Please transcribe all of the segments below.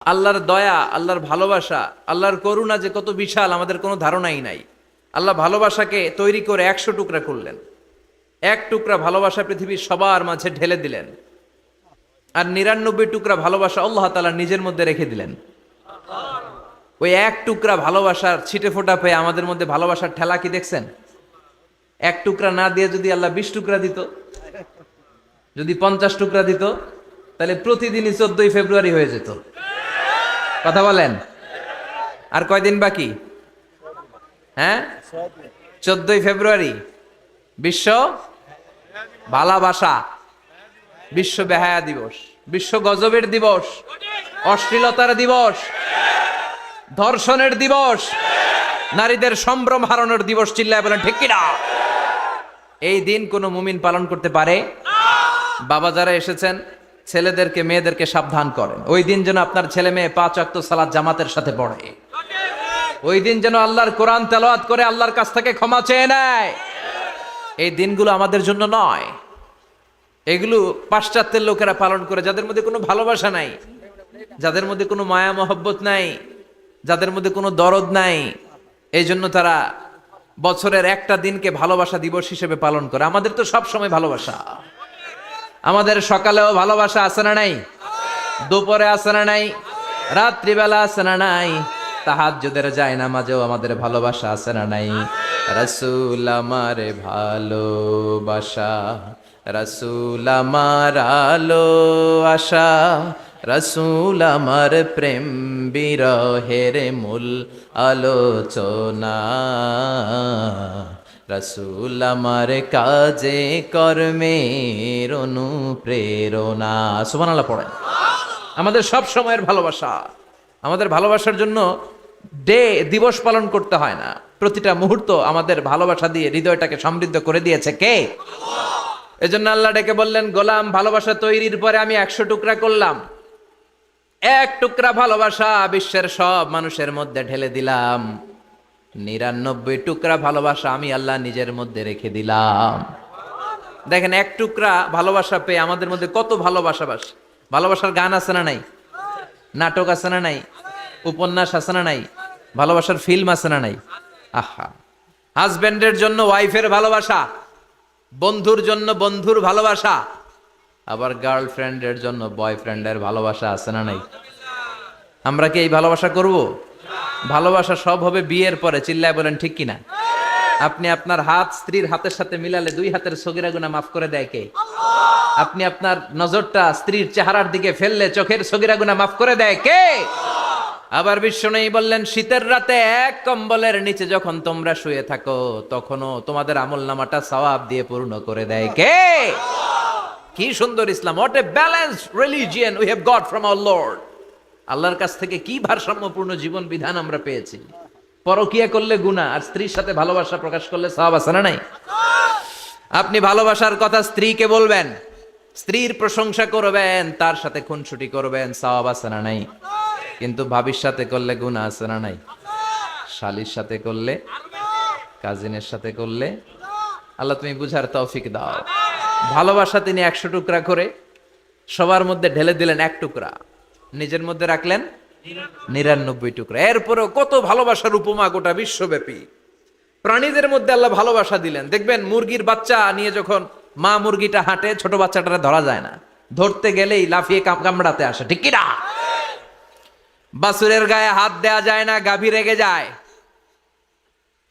আল্লাহর দয়া, আল্লাহর ভালোবাসা, আল্লাহর করুণা যে কত বিশাল আমাদের কোনো ধারণাই নাই। আল্লাহ ভালোবাসাকে তৈরি করে 100 টুকরা করলেন। এক টুকরা ভালোবাসা পৃথিবীর সবার মাঝে ঢেলে দিলেন, আর 99 টুকরা ভালোবাসা আল্লাহ তাআলা নিজের মধ্যে রেখে দিলেন। ওই এক টুকরা ভালোবাসার ছিটে ফোটা পেয়ে আমাদের মধ্যে ভালোবাসার ঠেলা কি দেখছেন? এক টুকরা না দিয়ে যদি আল্লাহ 20 টুকরা দিত, যদি 50 টুকরা দিত, তাহলে প্রতিদিনই 14ই ফেব্রুয়ারি হয়ে যেত। কথা বলেন, আর কয়দিন বাকি? হ্যাঁ, 14ই ফেব্রুয়ারি বিশ্ব ভালোবাসা, বিশ্ব বেহায়া দিবস, বিশ্ব গজবের দিবস, অশ্লীলতার দিবস, ধর্ষণের দিবস, নারীদের সম্ভ্রম হারানোর দিবস। চিল্লায় বলেন ঠিক কিনা? এই দিন কোন মুমিন পালন করতে পারে? বাবা যারা এসেছেন, ছেলেদেরকে মেয়েদেরকে সাবধান করেন। ওই দিন যেন আপনার ছেলে মেয়ে 5 ওয়াক্ত সালাত জামাতের সাথে পড়ে। ওই দিন যেন আল্লাহর কোরআন তেলাওয়াত করে আল্লাহর কাছ থেকে ক্ষমা চেয়ে নেয়। এই দিনগুলো আমাদের জন্য নয়, এগুলো পাশ্চাত্যের লোকেরা পালন করে, যাদের মধ্যে কোনো ভালোবাসা নাই, যাদের মধ্যে কোনো মায়া মহব্বত নাই, যাদের মধ্যে কোনো দরদ নাই। এই জন্য তারা বছরের একটা দিনকে ভালোবাসা দিবস হিসেবে পালন করে। আমাদের তো সব সময় ভালোবাসা, আমাদের সকালেও ভালোবাসা আছে না নাই? দুপুরে আছে না নাই? রাত্রিবেলা আছে না নাই? তাহাজ্জুদের যায় নামাজেও আমাদের ভালোবাসা আছে না নাই? রাসূল আমার ভালোবাসা, রাসূল আমার আলো আশা, রাসূল আমার প্রেম বিরহের মূল আলোচনা, রাসূল আমার কাজে কর্মের অনুপ্রেরণা। সুবহানাল্লাহ পড়েন। আমাদের সব সময়ের ভালোবাসা, আমাদের ভালোবাসার জন্য দিবস পালন করতে হয় না। প্রতিটা মুহূর্ত আমাদের ভালোবাসা দিয়ে হৃদয়টাকে সমৃদ্ধ করে দিয়েছে কে? এজন্য আল্লাহ ডেকে বললেন, গোলাম ভালোবাসা তৈরির পরে আমি 100 টুকরা করলাম। এক টুকরা ভালোবাসা বিশ্বের সব মানুষের মধ্যে ঢেলে দিলাম। 99 টুকরা ভালোবাসা আমি আল্লাহ নিজের মধ্যে রেখে দিলাম। দেখেন, এক টুকরা ভালোবাসা পেয়ে আমাদের মধ্যে কত ভালোবাসা। ভালোবাসার গান আছে না নাই? নাটক আছে না নাই? উপন্যাস আছে না নাই? ভালোবাসার ফিল্ম আছে না নাই? আহা, হাজবেন্ডের জন্য ওয়াইফের ভালোবাসা, বন্ধুর জন্য বন্ধুর ভালোবাসা, আবার গার্লফ্রেন্ডের জন্য বয়ফ্রেন্ডের ভালোবাসা আছে না নাই? আমরা কি এই ভালোবাসা করব? ভালোবাসা সব হবে বিয়ের পরে। চিল্লায় বলেন ঠিক কিনা? আপনি আপনার হাত স্ত্রীর হাতের সাথে মিলালে 2 হাতের সগীরা গুনাহ মাফ করে দেয় কে? আপনি আপনার নজরটা স্ত্রীর চেহারার দিকে ফেললে চোখের সগীরা গুনাহ মাফ করে দেয় কে? আবার বিশ্বনবী বললেন, শীতের রাতে এক কম্বলের নিচে যখন তোমরা শুয়ে থাকো, তখনও তোমাদের আমলনামাটা সওয়াব দিয়ে পূর্ণ করে দেয় কে? কি সুন্দর Islam! What a balanced religion we have got from our lord. আল্লাহর কাছ থেকে কি ভারসাম্যপূর্ণ জীবন বিধান আমরা পেয়েছি। পরকিয়া করলে গুনাহ, আর স্ত্রীর সাথে ভালোবাসা প্রকাশ করলে সওয়াব আছে না নাই? আপনি ভালোবাসার কথা স্ত্রীকে বলবেন, স্ত্রীর প্রশংসা করবেন, তার সাথে খুনসুটি করবেন, সওয়াব আছে না নাই? কিন্তু ভাবির সাথে করলে গুনাহ আছে না নাই? শালীর সাথে করলে, কাজিনের সাথে করলে। আল্লাহ তুমি বুঝার তৌফিক দাও। ভালোবাসা তিনি 100 টুকরা করে সবার মধ্যে ঢেলে দিলেন, এক টুকরা নিজের মধ্যে রাখলেন 99 টুকরা। এরপরেও কত ভালোবাসার উপমা গোটা বিশ্বব্যাপী। প্রাণীদের মধ্যে আল্লাহ ভালোবাসা দিলেন। দেখবেন, মুরগির বাচ্চা নিয়ে যখন মা মুরগিটা হাঁটে, ছোট বাচ্চাটা ধরা যায় না, ধরতে গেলেই লাফিয়ে কামড়াতে আসে, ঠিক কিনা? বাছুরের গায়ে হাত দেয়া যায় না, গাভী রেগে যায়।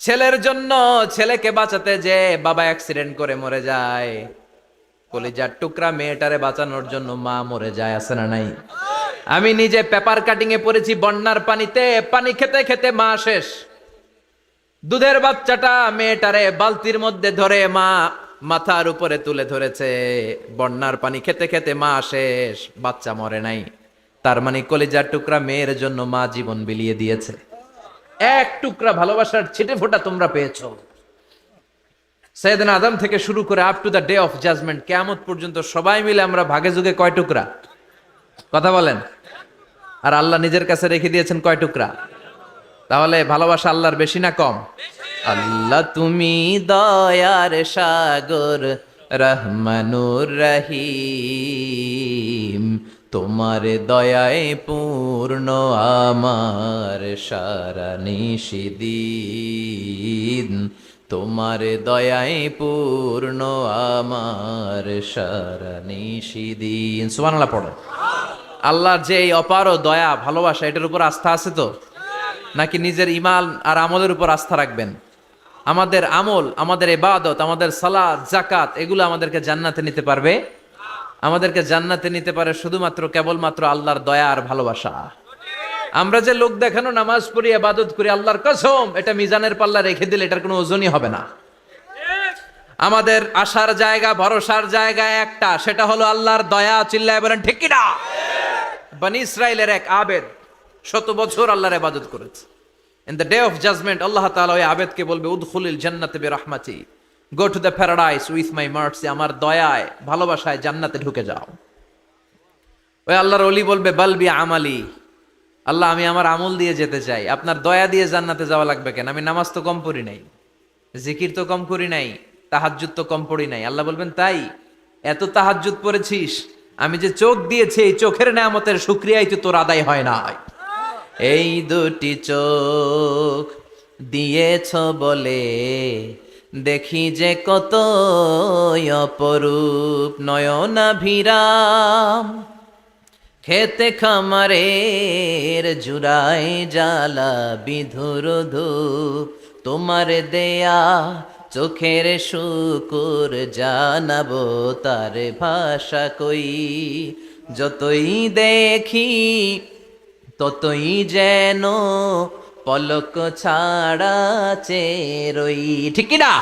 ছেলের জন্য ছেলেকে বাঁচাতে যে বাবা অ্যাক্সিডেন্ট করে মরে যায়, কলিজার টুকরা মেয়েটারে বাঁচানোর জন্য মা মরে যায়, আছে না নাই? আমি নিজে পেপার কাটিং এ পড়েছি, বন্যার পানিতে পানি খেতে খেতে মা শেষ। দুধের বাচ্চাটা মেয়েটারে বালতির মধ্যে ধরে মা মাথার উপরে তুলে ধরেছে। বন্যার পানি খেতে খেতে মা শেষ, বাচ্চা মরে নাই। তার মানে কলিজার টুকরা মেয়ের জন্য মা জীবন বিলিয়ে দিয়েছে। এক টুকরা ভালোবাসার ছিটে ফোঁটা তোমরা পেয়েছো। সাইয়েদনা আদম থেকে শুরু করে up to the day of judgement, কিয়ামত পর্যন্ত সবাই মিলে আমরা ভাগে যুগে কয় টুকরা? কথা বলেন। আর আল্লাহ নিজের কাছে রেখে দিয়েছেন কয় টুকরা? তাহলে ভালোবাসা আল্লাহর বেশি না কম? আল্লাহ তুমি দয়ার সাগর, রহমানুর রহিম, তোমার দয়ায় পূর্ণ আমার সারা নিশিদিন, তোমার দয়ায় পূর্ণ আমার সারা নিশিদিন। সুবহানাল্লাহ পড়ে। আল্লাহর যে এই অপার দয়া ভালোবাসা, এটার উপর আস্থা আছে তো, নাকি নিজের ঈমান আর আমলের উপর আস্থা রাখবেন? আমাদের আমল, আমাদের ইবাদত, আমাদের সালাত, যাকাত, এগুলো আমাদেরকে জান্নাতে নিতে পারবে? আমাদেরকে জান্নাতে নিতে পারে শুধুমাত্র কেবলমাত্র আল্লাহর দয়া আর ভালোবাসা। আমরা যে লোক দেখানো নামাজ পড়ি, ইবাদত করি, আল্লাহর কসম এটা মিজানের পাল্লা রেখে দিলে এটার কোনো ওজনই হবে না। আমাদের আশার জায়গা, ভরসার জায়গা একটা, সেটা হলো আল্লাহর দয়া। চিল্লায় বলেন ঠিক কিনা? বনি ইসরাইলের এক আবেদ 100 বছর আল্লাহর ইবাদত করেছে। In the day of judgment Allah তাআলা ওই আবেদকে বলবে, উদখুলিল জান্নাতে বিরহমাতি, go to the paradise with my mercy, আমার দয়ায় ভালোবাসায় জান্নাতে ঢুকে যাও। ওই আল্লাহর ওলি বলবে, বালবি আমালি, আল্লাহ আমি আমার আমল দিয়ে যেতে চাই, আপনার দয়া দিয়ে জান্নাতে যাওয়া লাগবে কেন? আমি নামাজ তো কম পড়ি নাই, জিকির তো কম করি নাই, তাহাজ্জুদ তো কম পড়ি নাই। আল্লাহ বলবেন, তাই এত তাহাজ্জুদ পড়েছিস, আমি যে চোখ দিয়েছি এই চোখের নেয়ামতের শুকরিয়াই তো তোর আদায় হয় না। এই দুটি চোখ দিয়েছ বলে দেখি যে কত অপরূপ, নয়নাভিরাম খেতে খামারের জুড়াই জ্বালা বিধুর ধূপ, তোমার দেয়া চোখের শুকুর জানাবো তার ভাষা কই, যতই দেখি ততই যেন পলক ছাড়া চেরই। ঠিক কি না?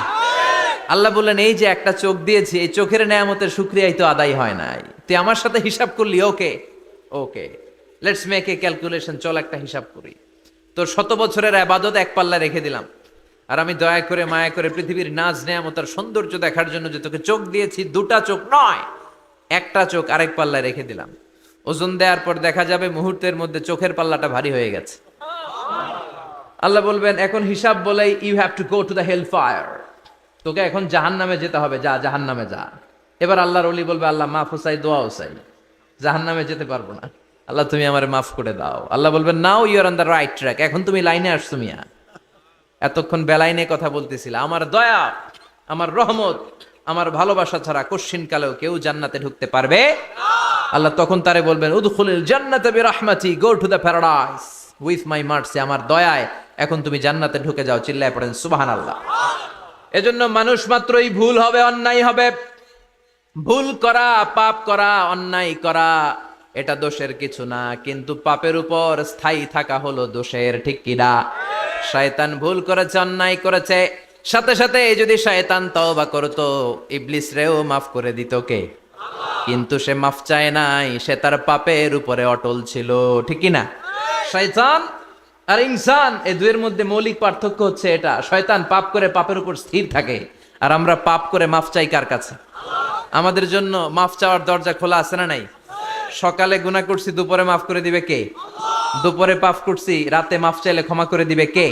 আল্লাহ বললেন, এই যে একটা চোখ দিয়েছি, এই চোখের নেয়ামতের শুকরিয়াই তো আদায় হয় নাই। তুই আমার সাথে হিসাব করলি, ওকে ওকে, লেটস মেক এ ক্যালকুলেশন, চল একটা হিসাব করি। তোর 100 বছরের ইবাদত এক পাল্লা রেখে দিলাম, আর আমি দয়া করে মায়া করে পৃথিবীর নাজ নেয়ামত আর সৌন্দর্য দেখার জন্য যে তোকে চোখ দিয়েছি, 2টা চোখ নয়, একটা চোখ আরেক পাল্লায় রেখে দিলাম। ওজন দেওয়ার পর দেখা যাবে মুহূর্তের মধ্যে চোখের পাল্লাটা ভারী হয়ে গেছে। আল্লাহ বলবেন, এখন হিসাব বলেই you have to go to the hell fire, তোকে এখন জাহান্নামে যেতে হবে, যা জাহান্নামে যা। এবার আল্লাহর ওলি বলবে, আল্লাহ মাফ চাই, দোয়াও চাই, জাহান্নামে যেতে পারবো না, আল্লাহ তুমি আমারে মাফ করে দাও। আল্লাহ বলবেন, now you are on the right track, এখন তুমি লাইনে আসছো মিয়া, এতক্ষণ বেলাইনে কথা বলতেছিল। আমার দয়া, আমার রহমত, আমার ভালোবাসা ছাড়া কশ্চিন কালেও কেউ জান্নাতে ঢুকতে পারবে আল্লাহ তখন তারে বলবেন, উদখুলিল জান্নাতে বিরহমাতি, go to the paradise with my mercy, আমার দয়ায় এখন তুমি জান্নাতে ঢুকে যাও। চিল্লায় পড়েন সুবহানাল্লাহ। এজন্য মানুষ মাত্রই ভুল হবে, অন্যায় হবে। ভুল করা, পাপ করা, অন্যায় করা এটা দোষের কিছু না, কিন্তু পাপের উপর স্থায়ী থাকা হলো দোষের। ঠিক কিনা? শয়তান ভুল করেছে, অন্যায় করেছে, সাথে সাথে যদি শয়তান তওবা করতো, ইবলিস রেও মাফ করে দিত কে? কিন্তু সে মাফ চায় নাই, সে তার পাপের উপরে অটল ছিল। ঠিক কিনা? শয়তান আর ইনসান, এই দুয়ের মধ্যে মৌলিক পার্থক্য হচ্ছে এটা, শয়তান পাপ করে পাপের উপর স্থির থাকে, আর আমরা পাপ করে মাফ চাই কার কাছে? আমাদের জন্য মাফ চাওয়ার দরজা খোলা আছে না নাই? সকালে গুনাহ করছি, দুপুরে মাফ করে দিবে কে? দুপুরে পাপ করছি, রাতে মাফ চাইলে ক্ষমা করে দিবে কে?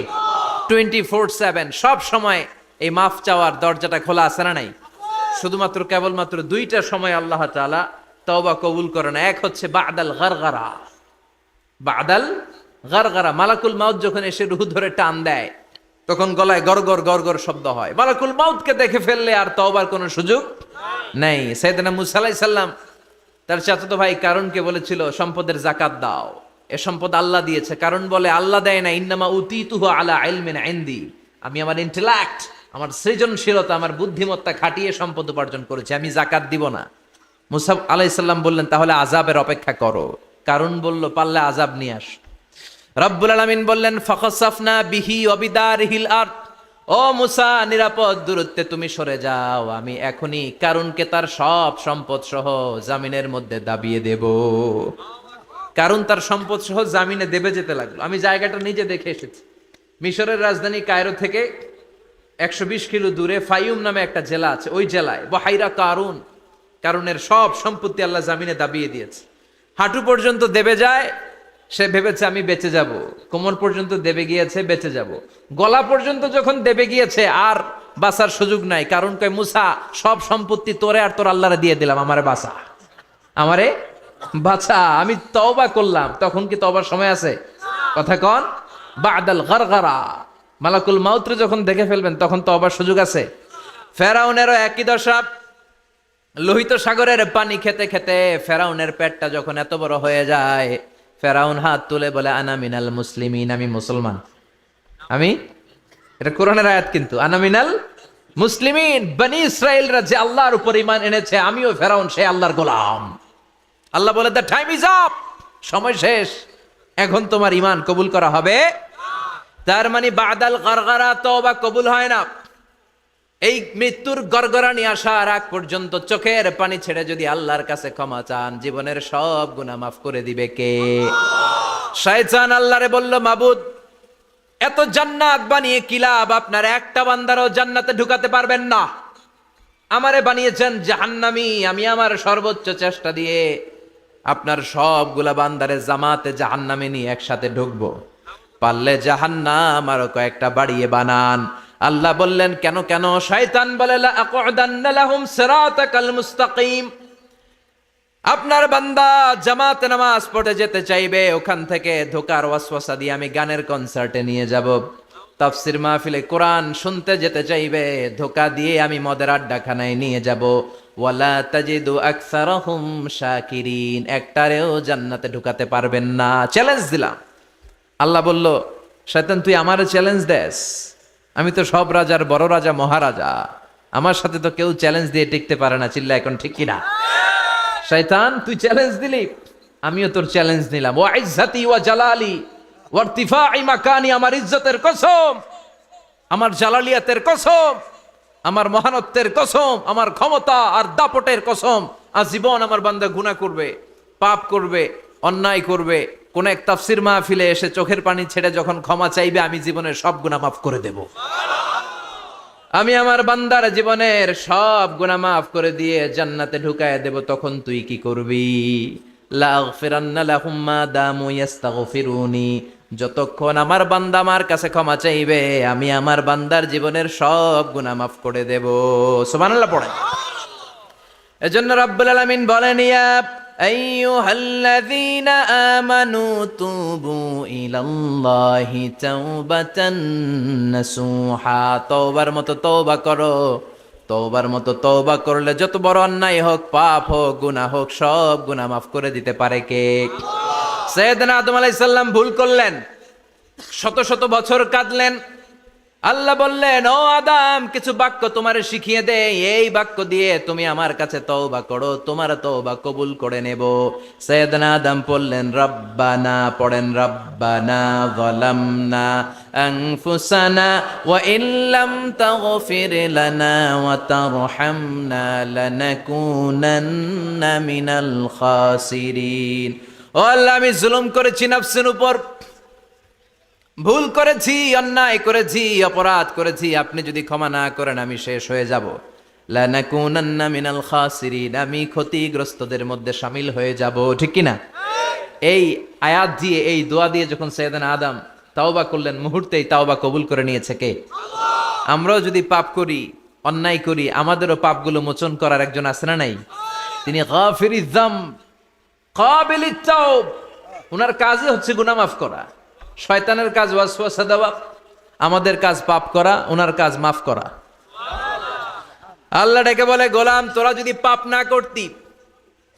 24/7 সব সময় এই মাফ চাওয়ার দরজাটা খোলা আছে না নাই? শুধুমাত্র কেবলমাত্র 2টা সময় আল্লাহ তাআলা তওবা কবুল করে না। এক হচ্ছে বাদাল গারগারা, বাদাল গারগারা, মালাকুল মাউত যখন এসে রূহ ধরে টান দেয়, তখন গলায় গরগর গরগর শব্দ হয়। মালাকুল মাউতকে দেখে ফেললে আর তওবার কোনো সুযোগ নেই। সাইয়েদনা মুসা আলাইহিস সালাম তার চাচাতো ভাই কারুনকে বলেছিল, সম্পদের যাকাত দাও, এ সম্পদ আল্লাহ দিয়েছে। কারণ বলে, আল্লাহ দেয় না, ইন্নামা উতীতুহু আলা ইলমিন ইনদি, আমি আমার ইন্টেলেক্ট, আমার সৃজনশীলতা, আমার বুদ্ধিমত্তা খাটিয়ে সম্পদ উপার্জন করেছি, আমি যাকাত দিব না। মুসা আলাইহিস সালাম বললেন, তাহলে আযাবের অপেক্ষা করো। কারণ বলল, পারলে আযাব নিয়ে আস। রব্বুল আলামিন বললেন, ফাখাসাফনা বিহি ওয়া বিদারিহিল আরদ, ও মুসা নিরাপদ দূরত্বে তুমি সরে যাও, আমি এখনই কারুনকে তার সব সম্পদ সহ জামিনের মধ্যে দাবিয়ে দেব। কারণ তার সম্পদ সহ জামিনে দেবে যেতে লাগলো। আমি জায়গাটা নিজে দেখে এসেছি। মিশরের রাজধানী কায়রো থেকে 120 কিলো দূরে ফাইউম নামে একটা জেলা আছে, ওই জেলায় বহাইরা কারুন, কারুনের সব সম্পত্তি আল্লাহ জামিনে দাবিয়ে দিয়েছে। হাঁটু পর্যন্ত দেবে যায়, সে ভেবেছে আমি বেঁচে যাব। কোমর পর্যন্ত দেবে গিয়েছে, বেঁচে যাব। গলা পর্যন্ত যখন দেবে গিয়েছে, আর বাঁচার সুযোগ নাই। কারণ কয়, মুসা সব সম্পত্তি তোরে আর তোর আল্লাহরে দিয়ে দিলাম, আমারে বাঁচা, আমারে বাছা আমি তওবা করলাম, তখন কি তওবার সময় আছে? কথা কন। বাদাল গারগারা, মালাকুল মাউত যখন দেখে ফেলবেন তখন তওবার সুযোগ আছে? ফেরাউনেরও একই দশা। লোহিত সাগরের পানি খেতে খেতে ফেরাউনের পেটটা যখন এত বড় হয়ে যায়, ফেরাউন হাত তুলে বলে আনা মিনাল মুসলিমিন, আমি মুসলমান। আমি, এটা কোরআনের আয়াত কিন্তু, আনা মিনাল মুসলিমিন, বনি ইসরাইলরা যে আল্লাহর উপর ঈমান এনেছে, আমিও ফেরাউন সে আল্লাহর গোলাম। আল্লাহ বলে দ্য টাইম ইজ আপ, সময় শেষ, এখন তোমার ঈমান কবুল করা হবে। তার মানে বাদাল গারগারা তওবা কবুল হয় না। এই মৃত্যুর গড়গড়ানি আসার আগ পর্যন্ত চোখের পানি ছেড়ে যদি আল্লাহর কাছে ক্ষমা চান, জীবনের সব গুনাহ মাফ করে দিবে কে? শয়তান আল্লাহরে বলল, মাবুদ এত জান্নাত বানিয়ে কি লাভ, আপনার একটা বান্দারও জান্নাতে ঢুকাতে পারবেন না। আমারে বানিয়েছেন জাহান্নামী, আমি আমার সর্বোচ্চ চেষ্টা দিয়ে আপনার সবগুলা বান্দারে জামাতে জাহান্নামে নিয়ে একসাথে ঢুকবো, পারলে জাহান্নাম আরো কয়েকটা বাড়িয়ে বানান। আল্লাহ বললেন কেন কেন? শয়তান বলে লা আকুদান্না লাহুম সিরাতাকাল মুস্তাকিম, আপনার বান্দা জামাতে নামাজ পড়তে যেতে চাইবে, ওখান থেকে ধোকার ওয়াসওয়াসা দিয়ে আমি গানের কনসার্টে নিয়ে যাব। তাফসির মাহফিলে কোরআন শুনতে যেতে চাইবে, ধোকা দিয়ে আমি মদের আড্ডাখানায় নিয়ে যাব। ওয়ালা তাজিদু আকসারাহুম শাকিরিন, একটারেও জান্নাতে ঢুকাতে পারবেন না। চ্যালেঞ্জ দিলাম। আল্লাহ বলল, শয়তান তুই আমারে চ্যালেঞ্জ দেস? আমি তো সব রাজার বড় রাজা, মহারাজা, আমার সাথে তো কেউ চ্যালেঞ্জ দিয়ে টিকতে পারে না। চিল্লা এখন ঠিক কিনা? শয়তান তুই চ্যালেঞ্জ দিলি, আমিও তোর চ্যালেঞ্জ নিলাম। ওয়া ইজ্জতি ওয়া জালালি ওয়া ইরতিফাই মাকানি, আমার ইজ্জতের কসম, আমার জালালিয়াতের কসম, আমার মহানত্বের কসম, আমার ক্ষমতা আর দাপটের কসম, আজীবন আমার বান্দা গুনাহ করবে, পাপ করবে, অন্যায় করবে, কোন এক তাফসির মাহফিলে এসে চোখের পানি ছেড়ে যখন ক্ষমা চাইবে, আমি জীবনের সব গুনাহ মাফ করে দেব। আমি আমার বান্দার জীবনের সব গুনাহ মাফ করে দিয়ে জান্নাতে ঢুকায় দেব। তখন তুই কি করবি? লাগফিরান্না লাহুম মা দামু ইস্তাগফিরুনি, যতক্ষণ আমার বান্দা আমার কাছে ক্ষমা চাইবে, আমি আমার বান্দার জীবনের সব গুনাহ মাফ করে দেব। সুবহানাল্লাহ পড়েন। এজন্য রাব্বুল আলামিন বলেন, ইয়া আইয়ুহাল্লাযীনা আমানু তুবু ইলাল্লাহি তাওবাতান নাসুহা, তওবার মতো তওবা করো। তওবার মতো তওবা করলে যত বড় অন্যায় হোক, পাপ হোক, গুনাহ হোক, সব গুনাহ মাফ করে দিতে পারে কে? সাইয়েদনা আদম আলাইহিস সালাম ভুল করলেন, শত শত বছর কাঁদলেন। আল্লাহ বললেন, ও আদম, কিছু বাক্য তোমারে শিখিয়ে দে, এই বাক্য দিয়ে তুমি আমার কাছে তওবা করো, তোমার তওবা কবুল করে নেব। সাইয়েদনা আদম পড়লেন রব্বানা, পড়েন রব্বানা যালামনা আনফুসানা ওয়া ইল্লাম তাগফির লানা ওয়া তারহামনা লানাকুনান্না মিনাল খাসিরিন। ও আল্লাহ, আমি জুলুম করেছি নফসের উপর, ভুল করেছি, অন্যায় করেছি, অপরাধ করেছি, আপনি যদি ক্ষমা না করেন আমি শেষ হয়ে যাব। লানাকুনান্না মিনাল খাসিরিন, আমি ক্ষতিগ্রস্তদের মধ্যে শামিল হয়ে যাব। ঠিক কি না? এই আয়াত দিয়ে, এই দোয়া দিয়ে যখন সাইয়েদনা আদম তাওবা করলেন, মুহূর্তেই তাওবা কবুল করে নিয়েছে কে? আমরাও যদি পাপ করি, অন্যায় করি, আমাদেরও পাপগুলো মোচন করার একজন আছে না নাই? তিনি গাফিরিয যামব কাবিলিত তাওব, ওনার কাজই হচ্ছে গুনাহ মাফ করা। শয়তানের কাজ ওয়াসওয়াসা দেওয়া, আমাদের কাজ পাপ করা, ওনার কাজ মাফ করা। আল্লাহ ডেকে বলে, গোলাম তোরা যদি পাপ না করতি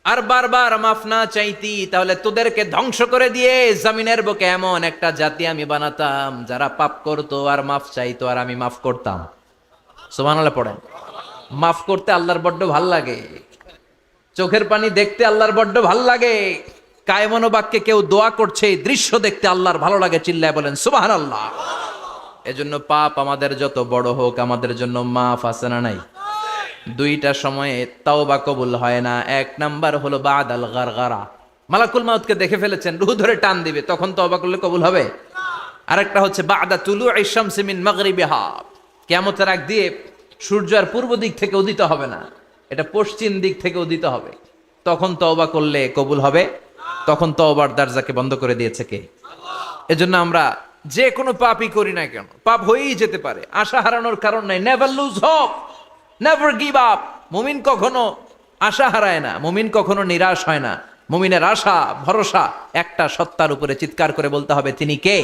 আর বারবার মাফ না চাইতি, তাহলে তোদেরকে ধ্বংস করে দিয়ে জমিনের বুকে এমন একটা জাতি আমি বানাতাম যারা পাপ করতো আর মাফ চাইতো, আর আমি মাফ করতাম। সুবহানাল্লাহ পড়েন। মাফ করতে আল্লাহর বড্ড ভাল লাগে, চোখের পানি দেখতে আল্লাহর বড্ড ভাল লাগে, কায়মনো বাক্যে কেউ দোয়া করছে এই দৃশ্য দেখতে আল্লাহর ভালো লাগে। চিল্লায় বলেন সুবহানাল্লাহ। এজন্য পাপ আমাদের যত বড় হোক, আমাদের জন্য মাফ আছে না নাই? দুইটা সময়ে তাওবা কবুল হয় না। এক নাম্বার হলো বাদাল গারগারা, মালাকুল মাউতকে দেখে ফেলেছেন, রূহ ধরে টান দিবে, তখন তাওবা করলে কবুল হবে। আরেকটা হচ্ছে বাদা তুলুই শামসি মিন মাগরিবিহা, কিয়ামতের আগ দিয়ে সূর্য আর পূর্ব দিক থেকে উদিত হবে না, এটা পশ্চিম দিক থেকে উদিত হবে, তখন তওবা করলে কবুল হবে। তখন তওবার দরজাকে বন্ধ করে দিয়েছে কে? এজন্য আমরা যে কোনো পাপই করি না কেন, পাপ হয়েই যেতে পারে, আশা হারানোর কারণ নাই। Never lose hope, never give up. মুমিন কখনো আশা হারায় না, মুমিন কখনো নিরাশ হয় না, মুমিনের আশা ভরসা একটা সত্তার উপরে, চিৎকার করে বলতে হবে তিনি কে।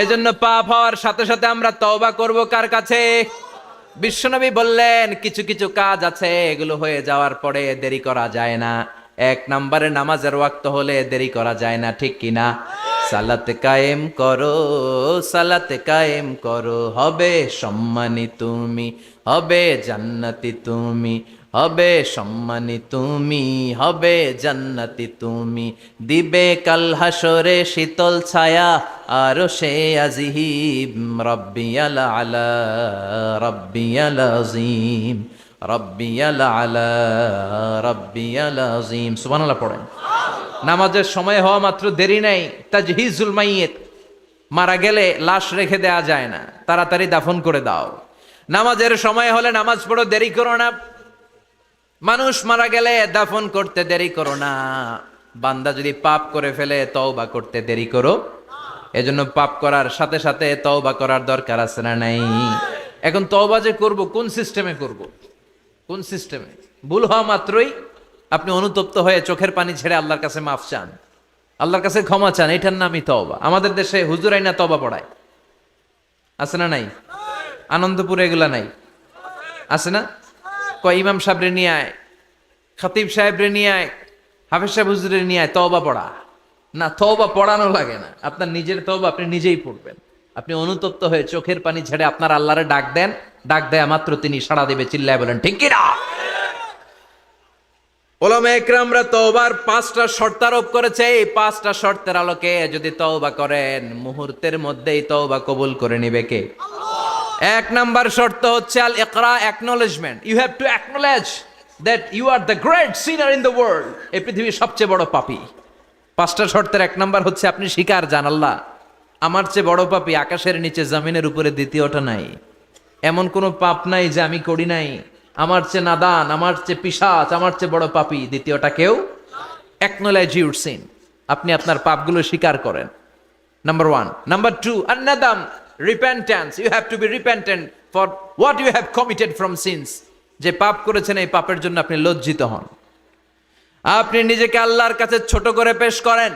এজন্য পাপ হওয়ার সাথে সাথে আমরা তওবা করব কার কাছে? বিশ্বনবী বললেন কিছু কিছু কাজ আছে এগুলো হয়ে যাওয়ার পরে দেরি করা যায় না। এক নম্বরে নামাজের ওয়াক্ত হলে দেরি করা যায় না, ঠিক কিনা? সালাতে কায়েম করো, সালাতে কায়েম করো, হবে সম্মানী তুমি, হবে জান্নাতি তুমি, হবে সম্মানী তুমি, হবে জান্নাতি তুমি, দিবে কাল হাসরে শীতল ছায়া আরো সে আজিম, রব্বিয়াল আলা রব্বিয়াল আযীম, রব্বিয়াল আলা রব্বিয়াল আযীম। সুবহানাল্লাহ পড়েন। নামাজের সময় হওয়া মাত্র দেরি নেই। তাজহিজুল মাইয়িত, মারা গেলে লাশ রেখে দেয়া যায় না, তাড়াতাড়ি দাফন করে দাও। নামাজের সময় হলে নামাজ পড়ো, দেরি করো না। মানুষ মারা গেলে দাফন করতে দেরি করো না। বান্দা যদি পাপ করে ফেলে তওবা করতে দেরি করো। এজন্য পাপ করার সাথে সাথে তওবা করার দরকার আছে না নাই? এখন তওবা যে করব কোন সিস্টেমে করব? কোন সিস্টেমে? ভুল হওয়া মাত্রই আপনি অনুতপ্ত হয়ে চোখের পানি ছেড়ে আল্লাহর কাছে মাফ চান, আল্লাহর কাছে ক্ষমা চান, এটার নামই তওবা। আমাদের দেশে হুজুর আইনা তওবা পড়ায়, আছে না নাই? আনন্দপুরে এগুলা নাই, আছে না? কয় ইমাম সাহেবরে নিয়ে আয়, খতিব সাহেবরে নিয়ে আয়, হাফেজ সাহেব হুজুরে নিয়ে আয়, তওবা পড়া। না, তওবা পড়ানো লাগে না, আপনার নিজের তওবা আপনি নিজেই পড়বেন। আপনি অনুতপ্ত হয়ে চোখের পানি ছেড়ে আপনার আল্লাহরে ডাক দেন, ডাক দেয়া মাত্র তিনি সাড়া দেবে। চিল্লায় বলেন ঠিক কি না? ওলামায়ে কেরামরা তওবার 5টা শর্ত আরোপ করেছে। এই 5টা শর্তের আলোকে যদি তওবা করেন মুহূর্তের মধ্যেই তওবা কবুল করে নিবে কে? এক নাম্বার শর্ত হচ্ছে আল ইকরা, acknowledgement. You have to acknowledge that you are the great sinner in the world. এই পৃথিবীর সবচেয়ে বড় পাপী। 5টা শর্তের এক নাম্বার হচ্ছে আপনি স্বীকার জান আল্লাহ আমার চেয়ে বড় পাপী আকাশের নিচে জমিনের উপরে দ্বিতীয়টা নাই। এমন কোনো পাপ নাই যে আমি করি নাই। আমার চেয়ে নাদান, আমার চেয়ে পিশাচ, আমার চেয়ে বড় পাপী দ্বিতীয়টা কেউ। অ্যাকনলেজ ইউর সিন, আপনি আপনার পাপগুলো স্বীকার করেন। Number 1। Number 2, আন-নাদাম, repentance. You have to be repentant for what you have committed from sins. যে পাপ করেছেন এই পাপের জন্য আপনি লজ্জিত হন। আপনি নিজেকে আল্লাহর কাছে ছোট করে পেশ করেন,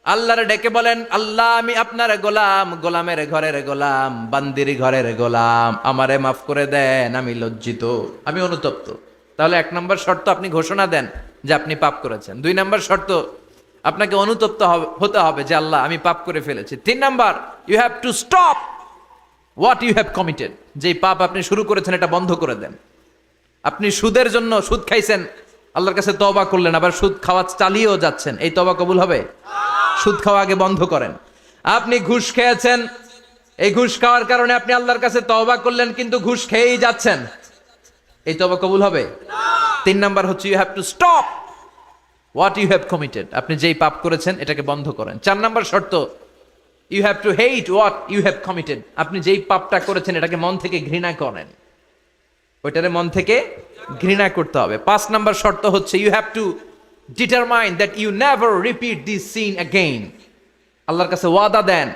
আল্লাহরে ডেকে বলেন আল্লাহ আমি আপনার গোলাম, গোলামের ঘরের গোলাম, বান্দির ঘরের গোলাম, আমারে মাফ করে দেন, আমি লজ্জিত, আমি অনুতপ্ত। তাহলে 1 নম্বর শর্ত আপনি ঘোষণা দেন যে আপনি পাপ করেছেন। 2 নম্বর শর্ত আপনাকে অনুতপ্ত হতে হবে যে আল্লাহ আমি পাপ করে ফেলেছি। 3 number, you have to stop what you have committed. যেই পাপ আপনি শুরু করেছেন এটা বন্ধ করে দেন। আপনি সুদের জন্য সুদ খাইছেন, আল্লাহর কাছে তওবা করলেন, আবার সুদ খাওয়া চালিয়েও যাচ্ছেন, এই তওবা কবুল হবে? সুদ খাওয়া আগে বন্ধ করেন। আপনি ঘুষ খেয়েছেন, এই ঘুষ খাওয়ার কারণে আপনি আল্লাহর কাছে তওবা করলেন কিন্তু ঘুষ খেয়েই যাচ্ছেন, এই তওবা কবুল হবে? 3 নাম্বার হচ্ছে you have to stop what you have committed. আপনি যেই পাপ করেছেন এটাকে বন্ধ করেন। 4 নাম্বার শর্ত, you have to hate what you have committed. আপনি যেই পাপটা করেছেন এটাকে মন থেকে ঘৃণা করেন, ওইটারে মন থেকে ঘৃণা করতে হবে। 5 নাম্বার শর্ত হচ্ছে you have to determine that you never repeat this sin again. আল্লাহর কাছে ওয়াদা দেন,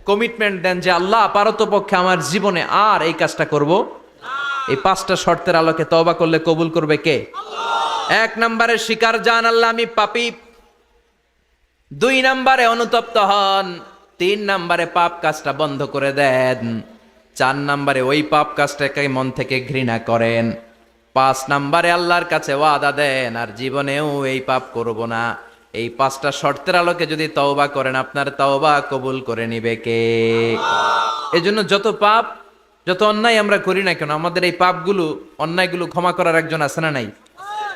কমিটমেন্ট দেন যে আল্লাহ পারতপক্ষে আমার জীবনে আর এই কাজটা করব। এই 5টা শর্তের আলোকে তওবা করলে কবুল করবে কে? 1 নম্বরে স্বীকার জান আল্লাহ আমি পাপী। 2 নম্বরে অনুতপ্ত হন। 3 নম্বরে পাপ কাজটা বন্ধ করে দেন। 4 নম্বরে ওই পাপ কাজটাকে মন থেকে ঘৃণা করেন। 5 নম্বরে আল্লাহর কাছে ওয়াদা দেন আর জীবনেও এই পাপ করব না। এই 5টা শর্তের আলোকে যদি তওবা করেন আপনার তওবা কবুল করে নিবে কে? এজন্য যত পাপ যত অন্যায় আমরা করি না কেন আমাদের এই পাপগুলো অন্যায়গুলো ক্ষমা করার একজন আছে না নাই?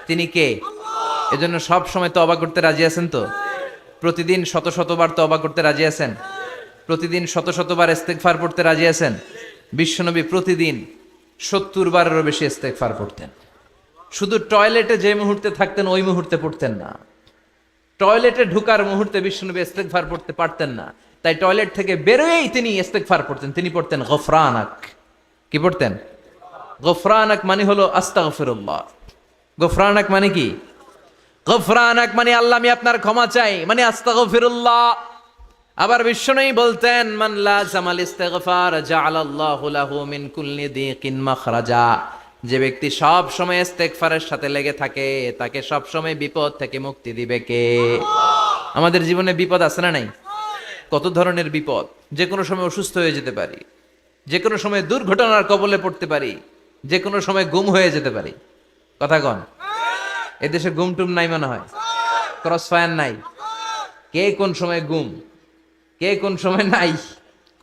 তিনি কে? এজন্য সব সময় তওবা করতে রাজি আছেন তো? প্রতিদিন শত শতবার তওবা করতে রাজি আছেন? প্রতিদিন শত শতবার ইস্তেগফার পড়তে রাজি আছেন? বিশ্বনবী প্রতিদিন 70 বারেরও বেশি ইস্তেগফার পড়তেন। শুধু টয়লেটে যে মুহূর্তে থাকতেন ওই মুহূর্তে পড়তেন না। টয়লেটে ঢুকার মুহূর্তে বিশ্বনবী ইস্তেগফার পড়তে পারতেন না, তাই টয়লেট থেকে বেরোয়েই তিনি ইস্তেগফার পড়তেন। তিনি পড়তেন গফরানাক। কি পড়তেন? গফরানাক মানে হলো আস্তাগফিরুল্লাহ। গফরানাক মানে কি? গফরানাক মানে আল্লাহ আমি আপনার ক্ষমা চাই, মানে আস্তাগফিরুল্লাহ। আবার বিশ্বনবী বলতেন মান লাযামাল ইস্তিগফার জাআলাল্লাহু লাহু মিন কুল্লি দীকিন মাখরাজা। যে ব্যক্তি সব সময় ইস্তেগফারের সাথে লেগে থাকে তাকে সব সময় বিপদ থেকে মুক্তি দিবে কে? আমাদের জীবনে বিপদ আছে না নাই? কত ধরনের বিপদ! যে কোনো সময় অসুস্থ হয়ে যেতে পারি, যে কোনো সময় দুর্ঘটনার কবলে পড়তে পারি, যে কোনো সময় গুম হয়ে যেতে পারি। কথা কন, এদেশে গুম টুম নাই মনে হয়, ক্রস ফায়ার নাই, কে কোন সময় গুম, কে কোন সময় নাই,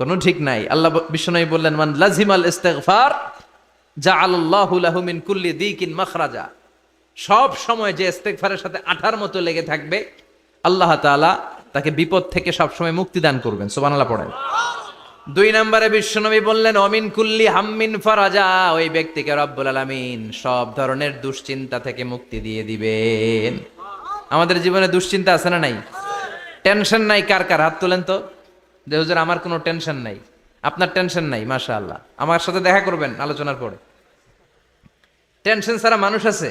কোনো ঠিক নাই। আল্লাহ বিশ্বনবী বললেন, মান লাজিমাল ইস্তিগফার জাআলাল্লাহু লাহু মিন কুল্লি দিকিন মাখরাজা। সব সময় যে ইস্তিগফারের সাথে আঠার মতো লেগে থাকবে, আল্লাহ তাআলা তাকে বিপদ থেকে সব সময় মুক্তি দান করবেন। সুবহানাল্লাহ পড়েন। 2 নম্বরে বিশ্বনবী বললেন, অমিন কুল্লি হাম্মিন ফারাজা। ওই ব্যক্তিকে রব্বুল আলামিন সব ধরনের দুশ্চিন্তা থেকে মুক্তি দিয়ে দিবেন। আমাদের জীবনে দুশ্চিন্তা আছে না নাই? টেনশন নাই কার কার? হাত তোলেন তো। যে হুজুর আমার কোনো টেনশন নাই। আপনার টেনশন নাই, মাশাআল্লাহ। আমার সাথে দেখা করবেন আলোচনার পরে। টেনশন ছাড়া মানুষ আছে?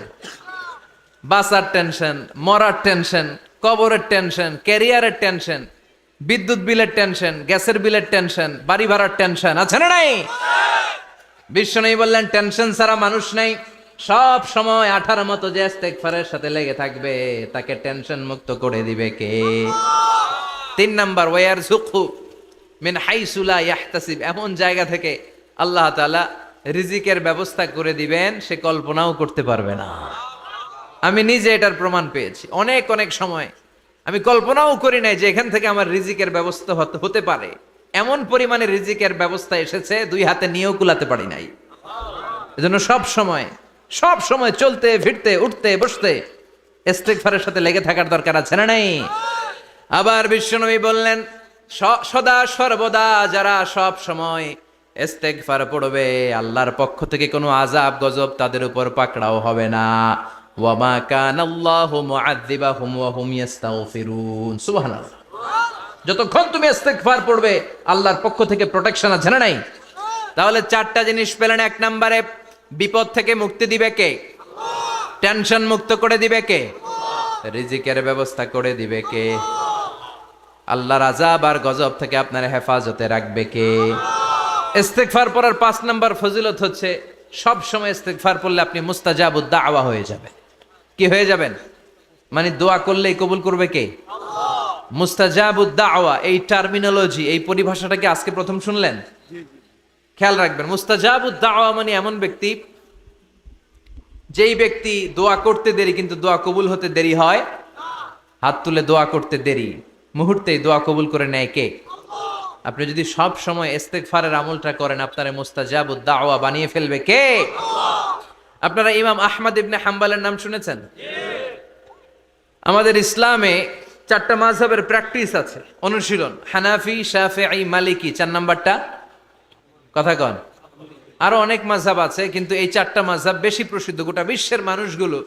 বাসার টেনশন, মরার টেনশন, কবরের টেনশন, ক্যারিয়ারের টেনশন, বিদ্যুৎ বিলের টেনশন, গ্যাসের বিলের টেনশন, বাড়ি ভাড়ার টেনশন আছে না নাই? বিশ্বনবী বললেন, টেনশন ছাড়া মানুষ নাই। সব সময় আঠার মতো যে ইস্তেগফারের সাথে লেগে থাকবে তাকে টেনশন মুক্ত করে দিবে কে? 3 নাম্বার, ওয়ারযুকহু মিন হাইসু লা ইয়াহতাসিব। এমন জায়গা থেকে আল্লাহ তাআলা রিজিকের ব্যবস্থা করে দিবেন সে কল্পনাও করতে পারবে না। আমি নিজে এটার প্রমাণ পেয়েছি। অনেক অনেক সময় আমি কল্পনাও করি নাই যে এখান থেকে আমার রিজিকের ব্যবস্থা হতে পারে। এমন পরিমাণে রিজিকের ব্যবস্থা এসেছে, 2 হাতে নিয়েও কুলাতে পারি নাই। এজন্য সব সময় চলতে ফিরতে উঠতে বসতে ইস্তিগফারের সাথে লেগে থাকার দরকার আছে না নাই? আবার বিশ্বনবী বললেন, সদা সর্বদা যারা সব সময় ইস্তিগফার পড়বে আল্লাহর পক্ষ থেকে কোনো আযাব গজব তাদের উপর পাকড়াও হবে না। ওয়া মা কানাল্লাহু মুআযযিবাহুম ওয়া হুম ইস্তাগফিরুন। সুবহানাল্লাহ। যতক্ষণ তুমি ইস্তিগফার পড়বে আল্লাহর পক্ষ থেকে প্রোটেকশন আছে না নাই? তাহলে 4টা জিনিস পেলেন। 1 নম্বরে বিপদ থেকে মুক্তি দিবে কে? টেনশন মুক্ত করে দিবে কে? রিজিকের ব্যবস্থা করে দিবে কে? আল্লাহর আযাব আর গজব থেকে আপনার হেফাজতে রাখবে কে? ইস্তিগফার পড়ার 5 নম্বর ফজিলত হচ্ছে, সব সময় ইস্তিগফার পড়লে আপনি মুস্তাজাবুদ দাওয়া হয়ে যাবেন। কি হয়ে যাবেন? মানে দোয়া করলেই কবুল করবে কে? মুস্তাজাবুদ দাওয়া, এই টার্মিনোলজি, এই পরিভাষাটাকে আজকে প্রথম শুনলেন? খেয়াল রাখবেন, মুস্তাজাবুদ দাওয়া মানে এমন ব্যক্তি, যেই ব্যক্তি দোয়া করতে দেরি কিন্তু দোয়া কবুল হতে দেরি হয়। হাত তুলে দোয়া করতে দেরি, মুহূর্তেই দোয়া কবুল করে নেয় কে? আপনি যদি সব সময় ইস্তিগফারের আমলটা করেন আপনারে মুস্তাজাবুদ দাওয়া বানিয়ে ফেলবে কে? আপনারা ইমাম আহমদ ইবনে হাম্বলের নাম শুনেছেন? আমাদের ইসলামে 4টা মাযহাবের প্র্যাকটিস আছে, অনুশীলন। হানাফি, শাফিঈ, মালিকি। 4 নাম্বারটা কথা কন। আরো অনেক মাযহাব আছে, কিন্তু এই 4টা মাযহাব বেশি প্রসিদ্ধ। গোটা বিশ্বের মানুষগুলো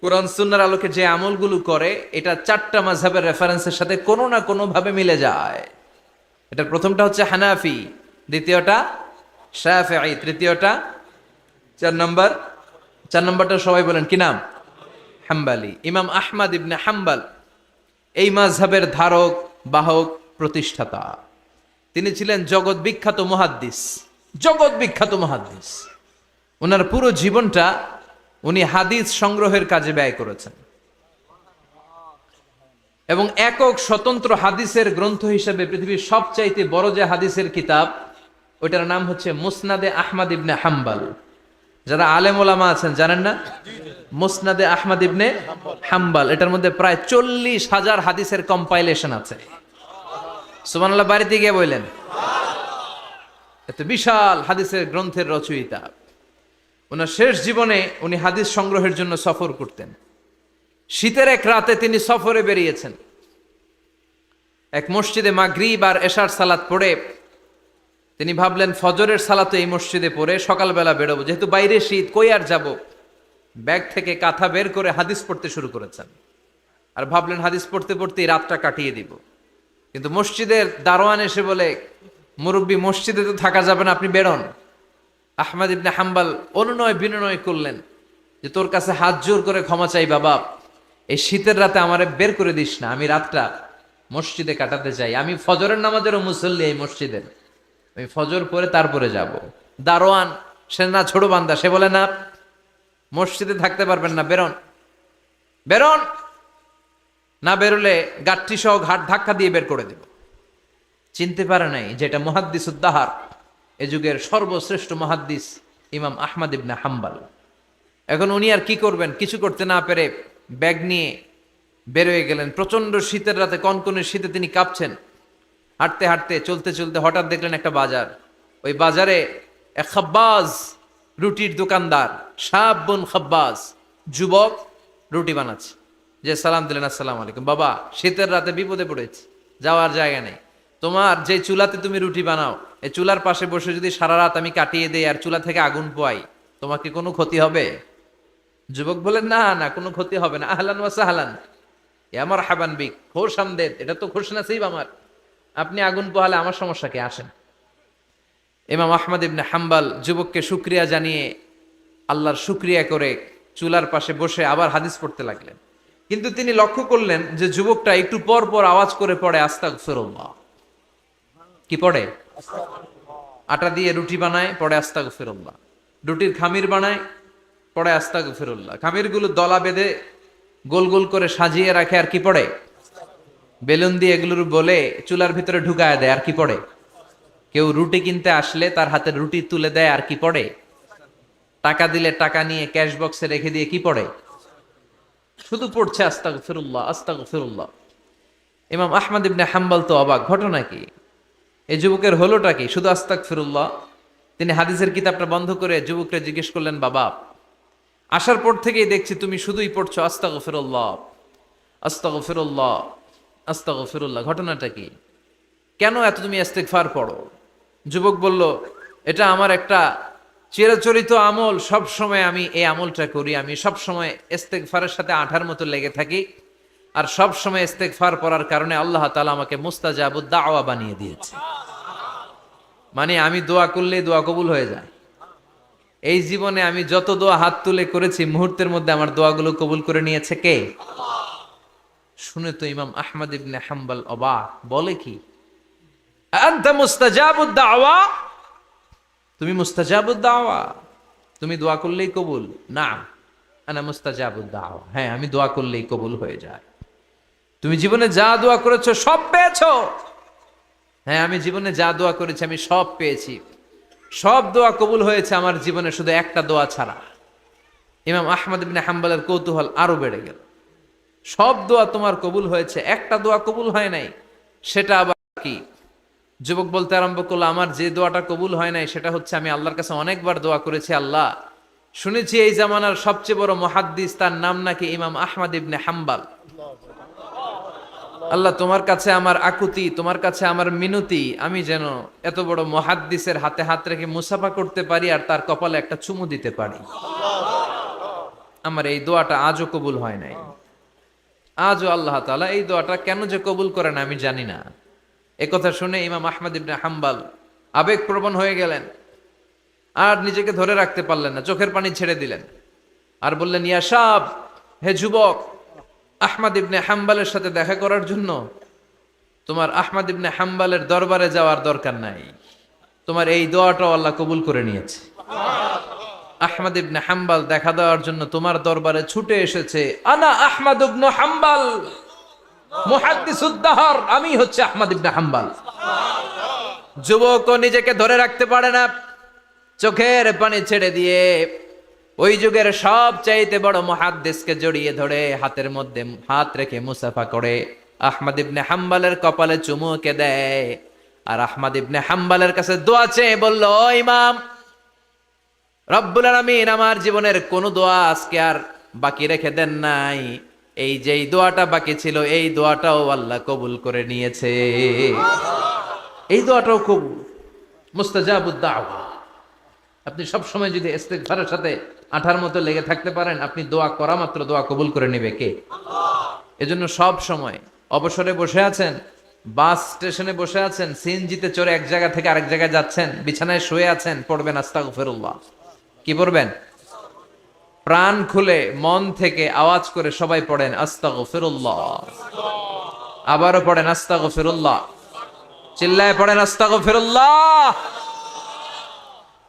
কোরআন সুন্নাহর আলোকে যে আমলগুলো করে এটা 4টা মাযহাবের রেফারেন্সের সাথে কোনো না কোনো ভাবে মিলে যায়। এটার প্রথমটা হচ্ছে হানাফি, দ্বিতীয়টা শাফিঈ, তৃতীয়টা 4 নম্বরটা সবাই বলেন কি নাম? হাম্বলি। ইমাম আহমদ ইবনে হাম্বল এই মাযহাবের ধারক বাহক প্রতিষ্ঠাতা। তিনি ছিলেন জগৎ বিখ্যাত মুহাদ্দিস, জগৎ বিখ্যাত মুহাদ্দিস। ওনার পুরো জীবনটা উনি হাদিস সংগ্রহের কাজে ব্যয় করেছেন এবং একক স্বতন্ত্র হাদিসের গ্রন্থ হিসেবে পৃথিবীর সবচাইতে বড় যে হাদিসের কিতাব ওইটার নাম হচ্ছে মুসনাদে আহমদ ইবনে হাম্বল। যারা আলেম ওলামা আছেন জানেন না? মুসনাদে আহমদ ইবনে হাম্বল, এটার মধ্যে প্রায় 40,000 হাদিসের কম্পাইলেশন আছে। সুবহানাল্লাহ, বাড়িতে গিয়ে বললেন। এত বিশাল হাদিসের গ্রন্থের রচয়িতা। ওনার শেষ জীবনে উনি হাদিস সংগ্রহের জন্য সফর করতেন। শীতের এক রাতে তিনি সফরে বেরিয়েছেন। এক মসজিদে মাগরিব আর এশার সালাত পড়ে তিনি ভাবলেন ফজরের সালাত এই মসজিদে পড়ে সকালবেলা বেরোবো, যেহেতু বাইরে শীত, কই আর যাব। ব্যাগ থেকে কাঁথা বের করে হাদিস পড়তে শুরু করেছেন আর ভাবলেন হাদিস পড়তে পড়তেই রাতটা কাটিয়ে দিব। কিন্তু মসজিদের দারোয়ান এসে বলে, মুরব্বী মসজিদে তো থাকা যাবে না, আপনি বেরোন। আহমদ ইবনে হাম্বল অনুনয় বিনয় করলেন যে তোর কাছে হাত জোর করে ক্ষমা চাই বাবা, এই শীতের রাতে আমারে বের করে দিস না, আমি রাতটা মসজিদে কাটাতে চাই। আমি ফজরের নামাজেরও মুসল্লি এই মসজিদের, আমি ফজর পরে তারপরে যাব। দারোয়ান সে না ছোট বান্দা, সে বলে না মসজিদে থাকতে পারবেন না, বেরোন বেরোন, না বেরোলে গাঠটি সহ ঘাট ধাক্কা দিয়ে বের করে দেব। চিনতে পারে নাই যেটা মুহাদ্দিসুদ্দাহার, এ যুগের সর্বশ্রেষ্ঠ মুহাদ্দিস ইমাম আহমদ ইবনে হাম্বল। এখন উনি আর কি করবেন, কিছু করতে না পেরে ব্যাগ নিয়ে বেরোয় গেলেন। প্রচন্ড শীতের রাতে, কনকনে শীতে তিনি কাঁপছেন। হাঁটতে হাঁটতে চলতে চলতে হঠাৎ দেখলেন একটা বাজার। ওই বাজারে এক খাব্বাজ, রুটির দোকানদার, শাবুন খাব্বাজ, যুবক রুটি বানাচ্ছে। যে সালাম দিলেন, আসসালামু আলাইকুম। বাবা, শীতের রাতে বিপদে পড়েছি, যাওয়ার জায়গা নেই। তোমার যে চুলাতে তুমি রুটি বানাও, এই চুলার পাশে বসে যদি সারা রাত আমি কাটিয়ে দেই আর চুলা থেকে আগুন পোয়াই, তোমাকে কোনো ক্ষতি হবে? যুবক বলেন, না না, কোনো ক্ষতি হবে না। আহলান ওয়া সাহলান, আমার হাবান বিক, খোশ আমদেদ, এটা তো খোশ নসিব আমার। আপনি আগুন পোহালে আমার সমস্যা কে, আসেন। ইমাম আহমদ ইবনে হাম্বল যুবককে শুকরিয়া জানিয়ে, আল্লাহর শুকরিয়া করে চুলার পাশে বসে আবার হাদিস পড়তে লাগলেন। কিন্তু তিনি লক্ষ্য করলেন যে যুবকটা একটু পর পর আওয়াজ করে পড়ে আস্তাগফিরুল্লাহ। কি পড়ে? আটা দিয়ে রুটি বানায়, পড়ে আস্তাগফিরুল্লাহ। রুটির খামির বানায়, পড়ে আস্তাগফিরুল্লাহ। খামিরগুলো দলা বেঁধে গোল গোল করে সাজিয়ে রাখে, আর কি পড়ে? বেলুন দিয়ে এগুলোর বলে চুলার ভিতরে ঢুকায় দেয়, আর কি পড়ে? কেউ রুটি কিনতে আসলে তার হাতে রুটি তুলে দেয়, আর কি পড়ে? টাকা দিলে টাকা নিয়ে ক্যাশ বক্সে রেখে দিয়ে কি পড়ে? শুধু পড়ছে আস্তাগফিরুল্লাহ আস্তাগফিরুল্লাহ। ইমাম আহমদ ইবনে হাম্বল তো অবাক, ঘটনা কি, এই যুবকের হলোটা কি? শুধু আস্তাগফিরুল্লাহ। তিনি হাদিসের কিতাবটা বন্ধ করে যুবককে জিজ্ঞেস করলেন, বাবা, আসার পর থেকেই দেখছি তুমি শুধুই পড়ছো আস্তাগফিরুল্লাহ আস্তাগফিরুল্লাহ আস্তাগফিরুল্লাহ, ঘটনাটা কি? কেন এত তুমি ইস্তেগফার পড়ো? যুবক বলল, এটা আমার একটা চিরাচরিত আমল, সব সময় আমি এই আমলটা করি। আমি সব সময় ইস্তেগফারের সাথে আঠার মতো লেগে থাকি, আর সব সময় ইস্তেগফার পড়ার কারণে আল্লাহ তাআলা আমাকে মুস্তাজাবুদ দাওয়া বানিয়ে দিয়েছে। মানে আমি দোয়া করলেই দোয়া কবুল হয়ে যায়। এই জীবনে আমি যত দোয়া হাত তুলে করেছি, মুহূর্তের মধ্যে আমার দোয়াগুলো কবুল করে নিয়েছে কে? শুনে তো ইমাম আহমদ ইবনে হাম্বল অবাক, বলে কি, আনতা মুস্তাজাবুদ দাওয়া, তুমি মুস্তাজাবুদ দাওয়া, তুমি দোয়া করলেই কবুল? না, আনা মুস্তাজাবুদ দাওয়া, হ্যাঁ আমি দোয়া করলেই কবুল হয়ে যায়। তুমি জীবনে যা দোয়া করেছো সব পেয়েছো? হ্যাঁ, আমি জীবনে যা দোয়া করেছি আমি সব পেয়েছি, সব দোয়া কবুল হয়েছে আমার জীবনে, শুধু একটা দোয়া ছাড়া। ইমাম আহমদ ইবনে হাম্বলের কৌতূহল আরো বেড়ে গেল। সব দোয়া তোমার কবুল হয়েছে, একটা দোয়া কবুল হয় নাই, সেটা আবার কি? যুবক বলতে আরম্ভ করলো, আমার যে দোয়াটা কবুল হয় নাই সেটা হচ্ছে আমি আল্লাহর কাছে অনেকবার দোয়া করেছি, আল্লাহ শুনেছি এই জামানার সবচেয়ে বড় মুহাদ্দিস, তার নাম নাকি ইমাম আহমদ ইবনে হাম্বল। আল্লাহ তোমার কাছে আমার আকুতি, তোমার কাছে আমার মিনতি, আমি যেন এত বড় মুহাদ্দিসের হাতে হাত রেখে মুসাফা করতে পারি আর তার কপালে একটা চুমু দিতে পারি। আমার এই দোয়াটা আজও কবুল হয় নাই। আজও আল্লাহ তাআলা এই দোয়াটা কেন যে কবুল করে না আমি জানি না। একথা শুনে ইমাম আহমদ ইবনে হাম্বল আবেগপ্রবণ হয়ে গেলেন, আর নিজেকে ধরে রাখতে পারলেন না, চোখের পানি ছেড়ে দিলেন আর বললেন, ইয়া শাব, হে যুবক, আহমদ ইবনে হাম্বলের সাথে দেখা করার জন্য তোমার আহমদ ইবনে হাম্বলের দরবারে যাওয়ার দরকার নাই, তোমার এই দোয়াটাও আল্লাহ কবুল করে নিয়েছে। আহমদ ইবনে হাম্বল দেখা দেওয়ার জন্য তোমার দরবারে ছুটে এসেছে। আনা আহমদ ইবনে হাম্বল মুহাদ্দিসুদ্দাহর, আমি হচ্ছে আহমদ ইবনে হাম্বল। যুবক নিজেকে ধরে রাখতে পারে না, চোখের পানি ছেড়ে দিয়ে ওই যুগের সব চাইতে বড় মুহাদ্দিসকে জড়িয়ে ধরে হাতের মধ্যে হাত রেখে মুসাফা করে আহমদ ইবনে হাম্বলের কপালে চুমুকে দেয়, আর আহমদ ইবনে হাম্বলের কাছে দোয়া চেয়ে বলল, ও ইমাম, রব্বুল আলামিন আমার জীবনের কোন দোয়া আজকে আর বাকি রেখে দেন নাই, এই যেই দোয়াটা বাকি ছিল এই দোয়াটাও আল্লাহ কবুল করে নিয়েছে। এই দোয়াটাও কবুল, মুস্তাজাবুদ দাওয়া। আপনি সব সময় যদি ইস্তেগফারের সাথে আঠার মতো লেগে থাকতে পারেন, আপনি দোয়া করা মাত্র দোয়া কবুল করে নেবে কে? এজন্য সব সময় অবসরে বসে আছেন, বাস স্টেশনে বসে আছেন, সিএনজিতে চড়ে এক জায়গা থেকে আরেক জায়গায় যাচ্ছেন, বিছানায় শুয়ে আছেন, পড়বেন আস্তাগফিরুল্লাহ। কি পড়বেন? প্রাণ খুলে মন থেকে আওয়াজ করে সবাই পড়েন আস্তাগফিরুল্লাহ। আবারও পড়েন আস্তাগফিরুল্লাহ, চিল্লায় পড়েন আস্তাগফিরুল্লাহ।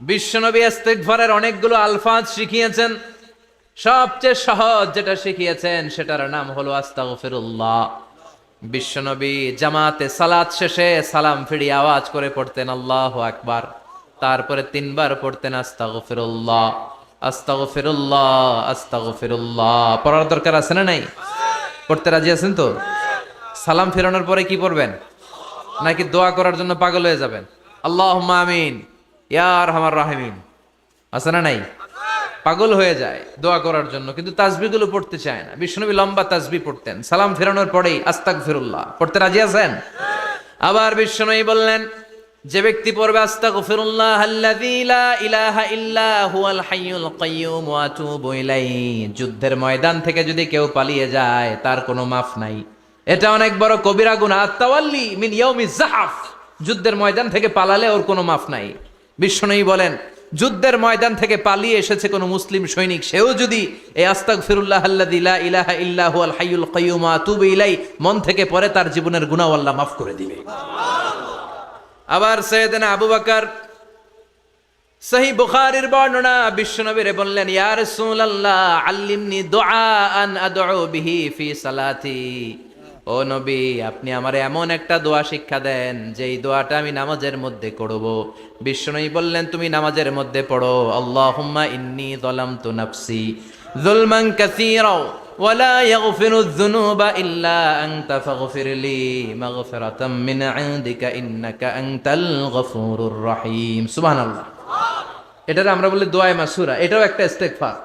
বিশ্বনবী ইস্তিগফারের অনেকগুলো আলফাজ শিখিয়েছেন। সবচেয়ে সহজ যেটা শিখিয়েছেন সেটার নাম হলো আস্তাগফিরুল্লাহ। বিশ্বনবী জামাতে সালাত শেষে সালাম ফিরিয়ে আওয়াজ করে পড়তেন আল্লাহু আকবার, তারপরে 3 বার পড়তেন আস্তাগফিরুল্লাহ আস্তাগফিরুল্লাহ আস্তাগফিরুল্লাহ। পড়ার দরকার আছে না নাই? পড়তে রাজি আছেন তো? সালাম ফেরানোর পরে কি পড়বেন? নাকি দোয়া করার জন্য পাগল হয়ে যাবেন? আল্লাহুম্মা আমিন ইয়া আরহামার রাহিমিন আছে না নাই? পাগল হয়ে যায় দোয়া করার জন্য, কিন্তু তাসবিহগুলো পড়তে চায় না। বিশ্বনবী লম্বা তাসবিহ পড়তেন, সালাম ফেরানোর পরেই আস্তাগফিরুল্লাহ পড়তে রাজি আছেন? আবার বিশ্বনবী বললেন, যে ব্যক্তি পড়বে আস্তাগফিরুল্লাহ আল্লাযী লা ইলাহা ইল্লা হুয়াল হাইয়ুল কাইয়্যুম ওয়া আতুবু ইলাইহি, যুদ্ধের ময়দান থেকে যদি কেউ পালিয়ে যায় তার কোনো মাফ নাই। এটা অনেক বড় কবিরা গুনাহ। আত-তাওয়াল্লি মিন ইয়াউমিজ যাহফ, যুদ্ধের ময়দান থেকে পালালে ওর কোনো মাফ নাই। বিশ্বনবী বলেন, যুদ্ধের ময়দান থেকে পালিয়ে এসেছে কোনো মুসলিম সৈনিক, সেও যদি এই আস্তাগফিরুল্লাহ আল্লাযী লা ইলাহা ইল্লা হুয়াল হাইয়ুল কাইয়্যুম ওয়া আতুবু ইলাইহি মন থেকে পড়ে, তার জীবনের গুনাহ আল্লাহ মাফ করে দিবে। আবার সাইয়েদনা আবু বকর, সহিহ বুখারীর বর্ণনা, বিশ্বনবীরে বললেন, ইয়া রাসূলুল্লাহ আল্লিমনি দুআআন আদউ বিহি ফি সালাতি। ও নবী, আপনি আমারে এমন একটা দোয়া শিক্ষা দেন যেই দোয়াটা আমি নামাজের মধ্যে করব। বিশ্বনবী বললেন, তুমি নামাজের মধ্যে পড়ো, আল্লাহুম্মা ইন্নী যালামতু নাফসি যুলমান কাসীরা ওয়া লা ইয়াগফিরুয যুনুবা ইল্লা আনতা ফাগফিরলি মাগফিরাতাম মিন ইনদিকা ইন্নাকা আনতাল গফুরুর রহিম। সুবহানাল্লাহ। এটারে আমরা বলি দোয়ায়ে মাসুরা। এটাও একটা ইস্তেগফার,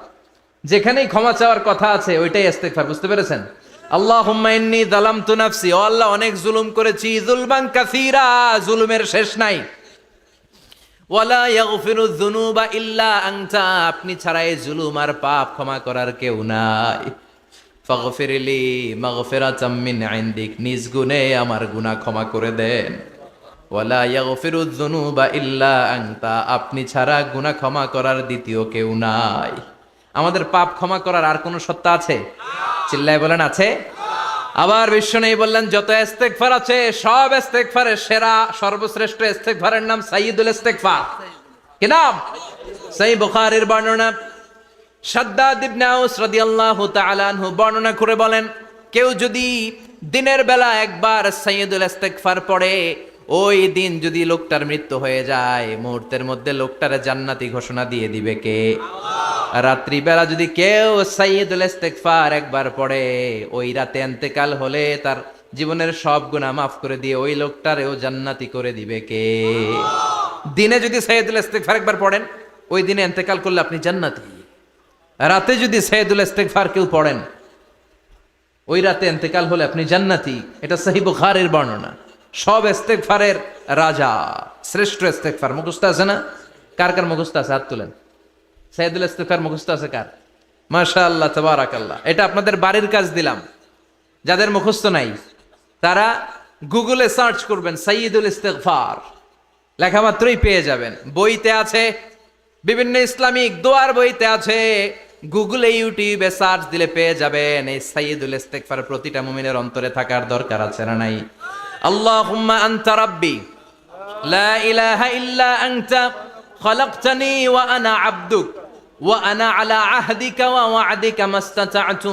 যেখানেই ক্ষমা চাওয়ার কথা আছে ওইটাই ইস্তেগফার। বুঝতে পেরেছেন? আল্লাহুম্মা ইন্নী যালামতু নাফসি, ও আল্লাহ অনেক জুলুম করেছি, যুলমান কাসীরা, জুলুমের শেষ নাই। ওয়ালা ইয়াগফিরুয যুনুবা ইল্লা আনতা, আপনি ছাড়া এই জুলুম আর পাপ ক্ষমা করার কেউ নাই। ফাগফিরলি মাগফিরাতাম মিন ইনদিক, নিজ গুণে আমার গুনাহ ক্ষমা করে দেন। ওয়ালা ইয়াগফিরুয যুনুবা ইল্লা আনতা, আপনি ছাড়া গুনাহ ক্ষমা করার দ্বিতীয় কেউ নাই। আমাদের পাপ ক্ষমা করার আর কোনো সত্তা আছে? চিল্লায় বলেন আছে? আবার বিশ্বনবী বললেন, যত ইস্তেগফার আছে সব ইস্তেগফারের সেরা সর্বশ্রেষ্ঠ ইস্তেগফারের নাম সাইয়্যিদুল ইস্তেগফার। কি নাম? সহিহ বুখারীর বর্ণনা, শাদ্দাদ ইবনে আউস রাদিয়াল্লাহু তাআলা আনহু বর্ণনা করে বলেন, কেউ যদি দিনের বেলা একবার সাইয়্যিদুল ইস্তেগফার পড়ে, ওই দিন যদি লোকটার মৃত্যু হয়ে যায়, মুহূর্তের মধ্যে লোকটারে জান্নাতি ঘোষণা দিয়ে দিবে কে? রাত্রি বেলা যদি কেউ সাইয়্যিদুল ইস্তেগফার একবার পড়ে, ওই রাতে ইন্তেকাল হলে তার জীবনের সব গুনাহ মাফ করে দিয়ে ওই লোকটারেও জান্নাতি করে দিবে কে? দিনে যদি সাইয়্যিদুল ইস্তেগফার একবার পড়েন, ওই দিনে ইন্তেকাল করলে আপনি জান্নাতি। রাতে যদি সাইয়্যিদুল ইস্তেগফার কেউ পড়েন, ওই রাতে ইন্তেকাল হলে আপনি জান্নাতি। এটা সহিহ বুখারীর বর্ণনা। সব ইস্তেগফারের রাজা, শ্রেষ্ঠ ইস্তেগফার। মুখস্থ আছে না? কার কার মুখস্থ আছে? হাত তুলেন। সাইয়্যিদুল ইস্তেগফার মুখস্থ আছে কার? মাশাআল্লাহ, তাবারাকাল্লাহ। এটা আপনাদের বাড়ির কাজ দিলাম। যাদের মুখস্থ নাই তারা গুগলে সার্চ করবেন সাইয়্যিদুল ইস্তেগফার, লেখা মাত্রই পেয়ে যাবেন। বইতে আছে, বিভিন্ন ইসলামিক দোয়ার বইতে আছে, গুগলে ইউটিউবে সার্চ দিলে পেয়ে যাবেন। এই সাইয়্যিদুল ইস্তেগফার প্রতিটা মুমিনের অন্তরে থাকার দরকার আছে না নাই? আল্লাহুম্মা আনতা রাব্বি লা ইলাহা ইল্লা আনতা খালাকতানি ওয়া আনা আবদুক ওয়া আনা আলা আহদিকা ওয়া ওয়া'দিকা মাস্তাতা'তু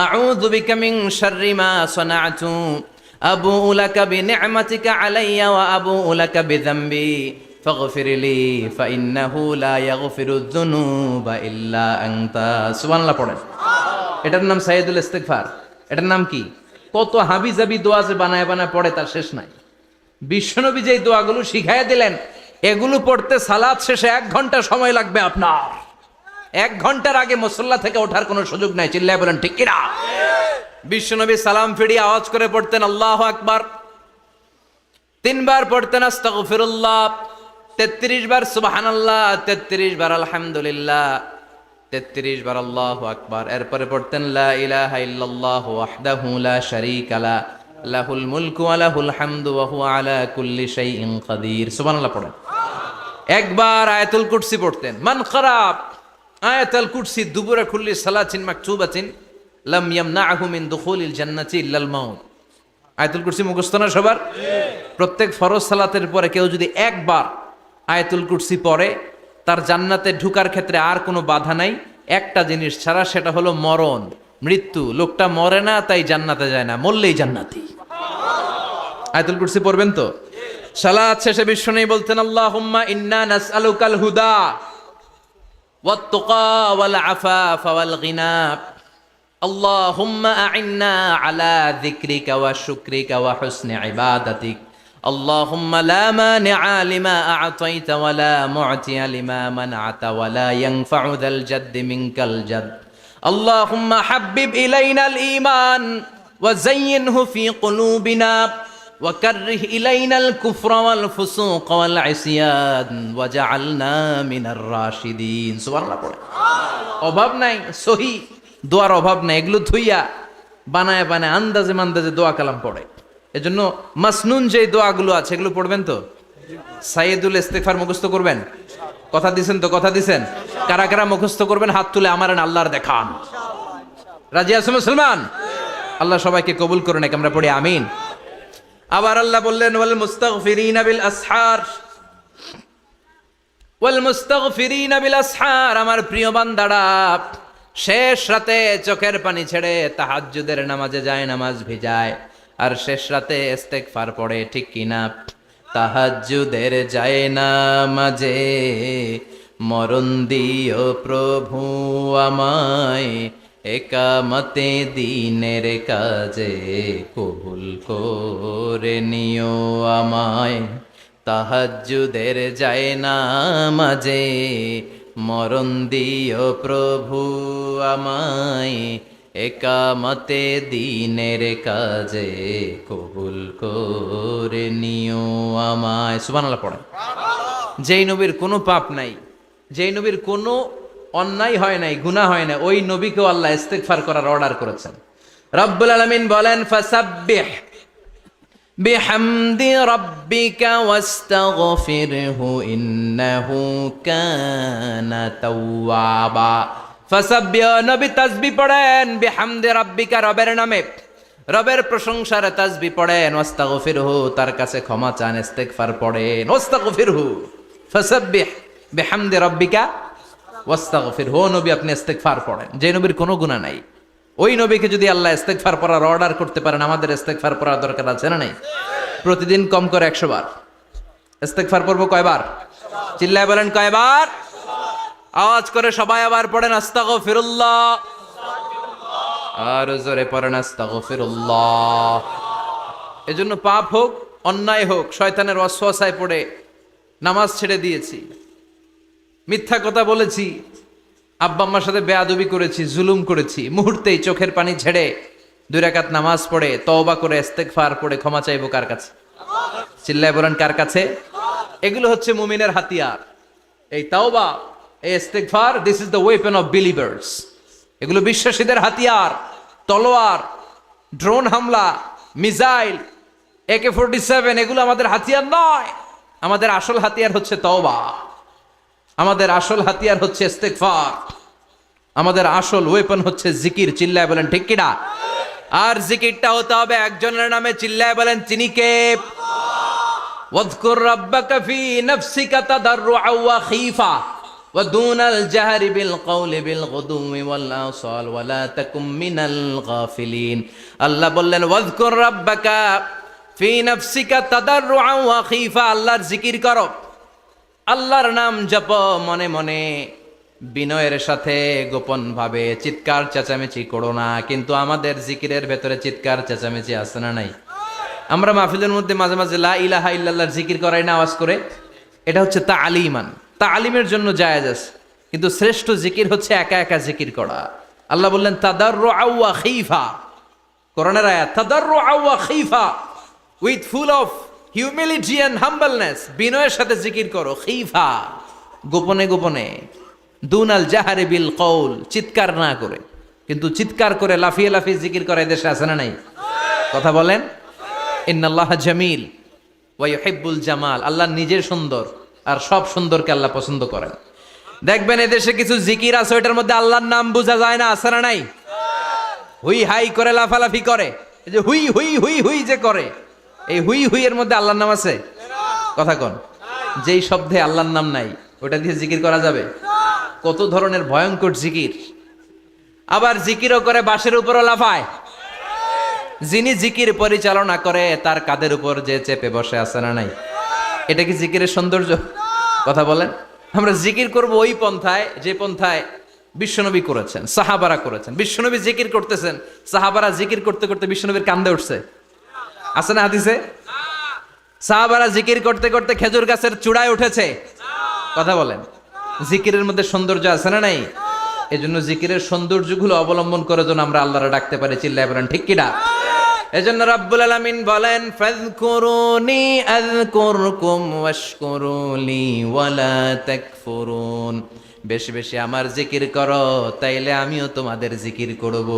আউযু বিকা মিন শাররি মা সানা'তু আবুউ লাকা বিনি'মাতিকা আলাইয়া ওয়া আবুউ লাকা বিযামবি ফাগফিরলি ফাইন্নাহু লা ইয়াগফিরুয যুনুবা ইল্লা আনতা। সুবহানাল্লাহ পড়েন। এটার নাম সাইয়্যিদুল ইস্তেগফার। এটার নাম কি? কত হাবিজাবি দোয়া যে বানায় বানায় পড়ে তার শেষ নাই। বিশ্বনবী যেই দোয়াগুলো শিখাইয়া দিলেন, এগুলো পড়তে সালাত শেষে 1 ঘন্টা সময় লাগবে আপনার। 1 ঘন্টার আগে মুসল্লা থেকে ওঠার কোনো সুযোগ নাই। চিল্লায় বলেন ঠিক কিনা? বিশ্বনবী সালাম ফিরিয়ে আওয়াজ করে পড়তেন আল্লাহু আকবার, 3 বার পড়তেন আস্তাগফিরুল্লাহ, 33 বার সুবহানাল্লাহ, 33 বার আলহামদুলিল্লাহ, 33 বার আল্লাহু আকবার। এরপরে পড়তেন লা ইলাহা ইল্লাল্লাহু ওয়াহদাহু লা শারীকা লা লাহুল মুলকু ওয়া লাহুল হামদু ওয়া হুয়া আলা কুল্লি শাইইন কাদির। সুবহানাল্লাহ পড়েন। একবার আয়াতুল কুরসি পড়তেন। মান খারাপ আয়াতুল কুরসি দুবুরা কুল্লি সালাতিন মাকতুবাতিন লাম ইয়ামনাহু মিন দুখুলিল জান্নাতি ইল্লাল মাউত। আয়াতুল কুরসি মুখস্থ না সবার? প্রত্যেক ফরজ সালাতের পরে কেউ যদি একবার আয়াতুল কুরসি পড়ে, তার জান্নাতে ঢুকার ক্ষেত্রে আর কোনো বাধা নাই একটা জিনিস ছাড়া, সেটা হলো মরণ, মৃত্যু। লোকটা মরে না তাই জান্নাতে যায় না, মরলেই জান্নাতি। আয়াতুল কুরসি পড়বেন তো। সালাত শেষে বিশ্বনবী বলতেন, আল্লাহুম্মা ইন্না নাসআলুকাল হুদা ওয়াত তুকা ওয়াল আফাফা ওয়াল গিনা, আল্লাহুম্মা আ'ইন্না আলা যিকরিকা ওয়া শুকরিকা ওয়া হুসনি ইবাদাতিক, আল্লাহুম্মা লা মানিআ লিমা আ'তাইতা ওয়া লা মু'তিয়া লিমা মানআতা ওয়া লা ইয়ানফা'ু যাল জাদ্দি মিনকাল জাদ, আল্লাহুম্মা হাব্বিব ইলাইনাল ঈমান ওয়া যায়্যিনহু ফি কুলুবিনা ওয়া কাররিহ ইলাইনাল কুফরা ওয়াল ফুসুক ওয়াল ইসয়ান ওয়াজআলনা মিনার রাশিদিন। সুবহানাল্লাহ পড়ে। অভাব নাই, সহি দোয়ার অভাব নাই, এগুলো ধুইয়া বানায় বানায় আন্দাজে মান্দাজে দোয়া কালাম পড়ে। এজন্য মাসনুন যে দোয়াগুলো আছে এগুলো পড়বেন তো। সাইয়্যিদুল ইস্তিগফার মুখস্থ করবেন, কথা দিছেন তো, কথা দিছেন। কারা কারা মুখস্থ করবেন হাত তুলে আমারেন আল্লাহর দেখান। রাজি আছেন মুসলমান? আল্লাহ সবাইকে কবুল করুন, আমরা পড়ি আমিন। আবার আল্লাহ বললেন, ওয়াল মুস্তাগফিরিনা বিল আসহার, ওয়াল মুস্তাগফিরিনা বিল আসহার, আমার প্রিয় বান্দারা শেষ রাতে চোখের পানি ছেড়ে তাহাজ্জুদের নামাজে যায়, নামাজ ভিজায়, আর শেষ রাতে ইস্তেগফার পড়ে, ঠিক কিনা? তাহাজ্জুদের যায় নামাজে মরণ দিও প্রভু আমায়, একামতে দিনের কাজে কবুল করে নিও আমায়। তাহাজ্জুদের যায় নামাজে মরণ দিও প্রভু আমায়, একামতে দিনের কাজে কবুল করে নিও আমায়। সুবহানাল্লাহ পড়ে। যেই নবীর কোনো পাপ নাই, যেই নবীর কোনো অন্যায় হয় নাই, গুনাহ হয় না, ওই নবীকেও আল্লাহ ইস্তিগফার করার অর্ডার করেছেন। রব্বুল আলামিন বলেন, ফাসাব্বিহ বিহামদি রাব্বিকা ওয়াস্তাগফিরহু ইন্নাহু কানা তাওয়াবা। ফাসাব্বিহ, নবী তাসবিহ পড়েন, বিহামদি রাব্বিকা, রবের নামে, রবের প্রশংসার তাসবিহ পড়েন, ওয়াস্তাগফিরহু, তার কাছে ক্ষমা চান, ইস্তিগফার পড়েন, ওয়াস্তাগফিরহু, ফাসাব্বিহ বিহামদি রাব্বিকা ওয়াস্তাগফিরহু। নবী আপনি ইস্তিগফার পড়েন। যে নবীর কোনো গুনাহ নাই, ওই নবীকে যদি আল্লাহ ইস্তিগফার পড়ার অর্ডার করতে পারেন, আমাদের ইস্তিগফার পড়ার দরকার আছে না নাই? প্রতিদিন কম করে 100 বার ইস্তিগফার পড়বো। কয়বার? চিল্লায় বলেন কয়বার? আওয়াজ করে সবাই আবার পড়েন, আস্তাগফিরুল্লাহ, আর জোরে পড়েন আস্তাগফিরুল্লাহ। এজন্য পাপ হোক, অন্যায় হোক, শয়তানের ওয়াসওয়াসায় পড়ে নামাজ ছেড়ে দিয়েছি, মিথ্যা কথা বলেছি, আব্বা আম্মার সাথে বেয়াদবি করেছি, জুলুম করেছি, মুহূর্তেই চোখের পানি ছেড়ে 2 রাকাত নামাজ পড়ে তওবা করে ইস্তিগফার পড়ে ক্ষমা চাইবো কার কাছে? চিল্লায় বলেন কার কাছে? এগুলো হচ্ছে মুমিনের হাতিয়ার। এই তাওবা, এই ইস্তিগফার, this is the weapon of believers. এগুলো বিশ্বাসীদের হাতিয়ার। তলোয়ার, ড্রোন হামলা, মিসাইল, AK-47 এগুলো আমাদের হাতিয়ার নয়। আমাদের আসল হাতিয়ার হচ্ছে তওবা, আমাদের আসল হাতিয়ার হচ্ছে ইস্তিগফার, আমাদের আসল ওয়েপন হচ্ছে জিকির। চিল্লায় বলেন ঠিক কিনা? আর জিকিরটা হতে হবে একজনের নামে। চিল্লায় বলেন তিনি কে? ওয়াযকুর রাব্বাকা ফি নাফসিকা তাদাররুআ ওয়া খীফা ওয়া দুনাল জাহরি বিল কওলি বিল গুদুমি ওয়াল আসাল ওয়া লা তাকুম মিনাল গাফিলিন। আল্লাহ বললেন, ওয়াযকুর রাব্বাকা ফি নাফসিকা তাদাররুআ ওয়া খীফা, আল্লাহর জিকির করো, আল্লাহর নাম জপ মনে মনে, বিনয়ের সাথে, গোপন ভাবে, চিৎকার চেঁচামেচি করো না। কিন্তু আমাদের জিকিরের ভেতরে চিৎকার চেঁচামেচি আছে না নাই? আমরা মাহফিলের মধ্যে মাঝে মাঝে লা ইলাহা ইল্লাল্লাহর জিকির করাই না আওয়াজ করে। এটা হচ্ছে তালিমান, তালিমের জন্য জায়েজ আছে, কিন্তু শ্রেষ্ঠ জিকির হচ্ছে একা একা জিকির করা। আল্লাহ বললেন তাদাররুআ ওয়া খীফা, কোরআনের আয়াত, তাদাররুআ ওয়া খীফা, with full of humility and humbleness, বিনয়ের সাথে জিকির করো। খীফা, গোপনে গোপনে, দুনাল জাহারি বিল কওল, চিৎকার না করে। কিন্তু চিৎকার করে লাফিয়ে লাফিয়ে জিকির করে দেশে আছে না নাই? কথা বলেন। ইন্নাল্লাহা জামিল ওয়া ইউহিব্বুল জামাল, আল্লাহ নিজে সুন্দর, আর সব সুন্দরকে আল্লাহ পছন্দ করেন। দেখবেন এদেশে কিছু জিকির আছে, ওইটার মধ্যে আল্লাহর নাম বোঝা যায় না, আছে না নাই? হুই হাই করে লাফালাফি করে, এই যে হুই হুই হুই হুই যে করে, এই হুই হুই এর মধ্যে আল্লাহর নাম আছে? কথা কোন? যেই শব্দে আল্লাহর নাম নাই ওটা দিয়ে জিকির করা যাবে? কত ধরনের ভয়ঙ্কর জিকির। আবার জিকিরও করে বাঁশের উপরও লাফায়। যিনি জিকির পরিচালনা করে তার কাদের উপর যে চেপে বসে আছে না নাই? এটা কি জিকিরের সৌন্দর্য? কথা বলেন। আমরা জিকির করব ওই পন্থায় যে পন্থায় বিশ্বনবী করেছেন, সাহাবারা করেছেন। বিশ্বনবী জিকির করতেছেন, সাহাবারা জিকির করতে করতে বিশ্বনবীর কান্দে উঠছে, আছে না হাদিসে? সাহাবারা জিকির করতে করতে খেজুর গাছের চূড়ায় উঠেছে। কথা বলেন। জিকিরের মধ্যে সৌন্দর্য আছে না নাই? এজন্য জিকিরের সৌন্দর্যগুলো অবলম্বন করে যেন আমরা আল্লাহরে ডাকতে পারি। চিল্লায় বলেন ঠিক কিনা? এজন্য রাব্বুল আলামিন বলেন, ফাযকুরুনি আযকুরকুম ওয়াশকুরুলি ওয়ালা তাকফুরুন। বেশি বেশি আমার জিকির করো, তাইলে আমিও তোমাদের জিকির করব।